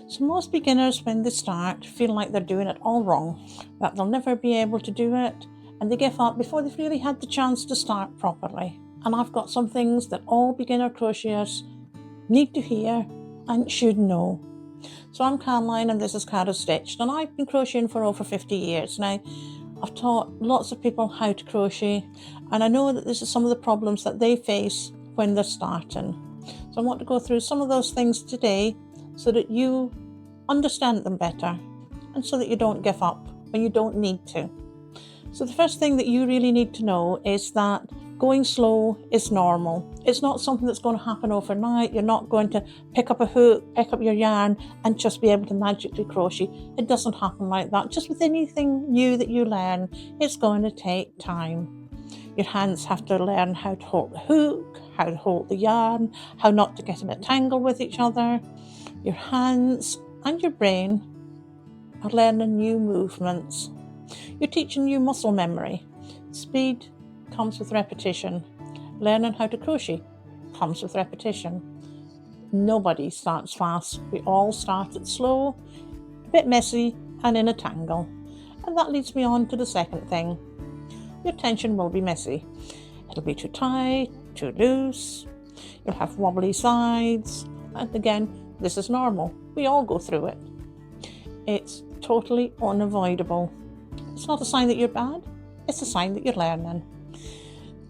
So most beginners, when they start, feel like they're doing it all wrong, that they'll never be able to do it, and they give up before they've really had the chance to start properly. And I've got some things that all beginner crocheters need to hear and should know. So I'm Caroline and this is Caro-stitched, and I've been crocheting for over 50 years now. I've taught lots of people how to crochet, and I know that this is some of the problems that they face when they're starting. So I want to go through some of those things today so that you understand them better and so that you don't give up when you don't need to. So the first thing that you really need to know is that going slow is normal. It's not something that's going to happen overnight. You're not going to pick up a hook, pick up your yarn and just be able to magically crochet. It doesn't happen like that. Just with anything new that you learn, it's going to take time. Your hands have to learn how to hold the hook, how to hold the yarn, how not to get in a tangle with each other. Your hands and your brain are learning new movements. You're teaching new muscle memory. Speed comes with repetition. Learning how to crochet comes with repetition. Nobody starts fast. We all start it slow, a bit messy, and in a tangle. And that leads me on to the second thing. Your tension will be messy. It'll be too tight, too loose. You'll have wobbly sides. And again, this is normal. We all go through it. It's totally unavoidable. It's not a sign that you're bad. It's a sign that you're learning.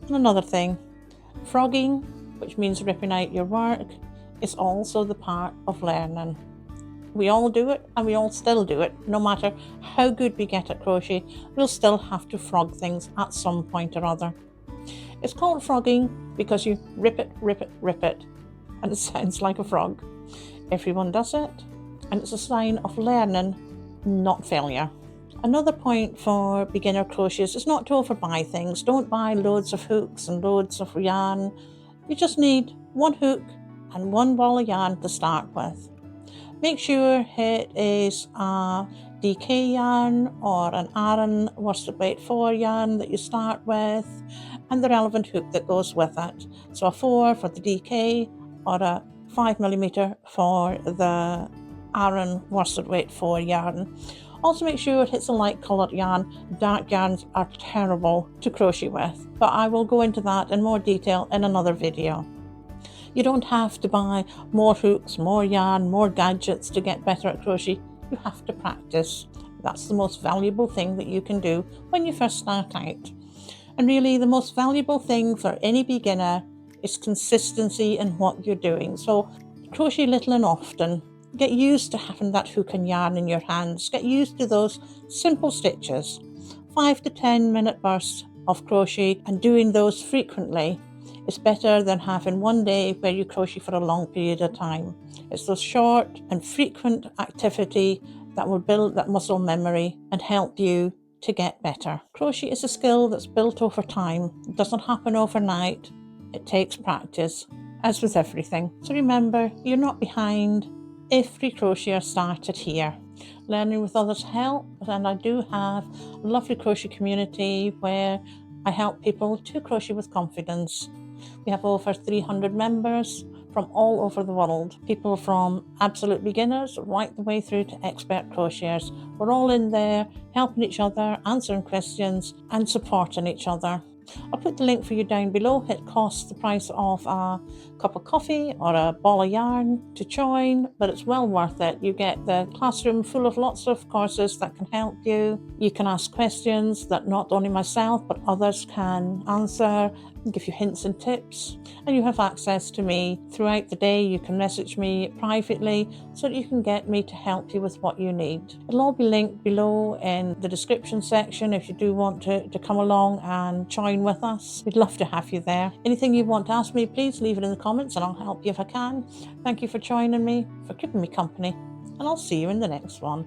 And another thing, frogging, which means ripping out your work, is also the part of learning. We all do it and we all still do it. No matter how good we get at crochet, we'll still have to frog things at some point or other. It's called frogging because you rip it, rip it, rip it, and it sounds like a frog. Everyone does it, and it's a sign of learning, not failure. Another point for beginner crocheters is not to overbuy things. Don't buy loads of hooks and loads of yarn. You just need one hook and one ball of yarn to start with. Make sure it is a DK yarn or an Aran worsted weight 4 yarn that you start with, and the relevant hook that goes with it. So a 4 for the DK or a 5mm for the Aran worsted weight 4 yarn. Also make sure it hits a light coloured yarn. Dark yarns are terrible to crochet with, but I will go into that in more detail in another video. You don't have to buy more hooks, more yarn, more gadgets to get better at crochet. You have to practice. That's the most valuable thing that you can do when you first start out. And really the most valuable thing for any beginner is consistency in what you're doing. So crochet little and often. Get used to having that hook and yarn in your hands. Get used to those simple stitches. 5 to 10 minute bursts of crochet, and doing those frequently is better than having one day where you crochet for a long period of time. It's those short and frequent activity that will build that muscle memory and help you to get better. Crochet is a skill that's built over time. It doesn't happen overnight. It takes practice, as with everything. So remember, you're not behind. Every crocheter started here. Learning with others helps, and I do have a lovely crochet community where I help people to crochet with confidence. We have over 300 members from all over the world. People from absolute beginners right the way through to expert crocheters. We're all in there helping each other, answering questions and supporting each other. I'll put the link for you down below. It costs the price of a cup of coffee or a ball of yarn to join, but it's well worth it. You get the classroom full of lots of courses that can help you. You can ask questions that not only myself but others can answer and give you hints and tips. And you have access to me throughout the day. You can message me privately so that you can get me to help you with what you need. It'll all be linked below in the description section if you do want to come along and join with us. We'd love to have you there. Anything you want to ask me, please leave it in the comments and I'll help you if I can. Thank you for joining me, for keeping me company, and I'll see you in the next one.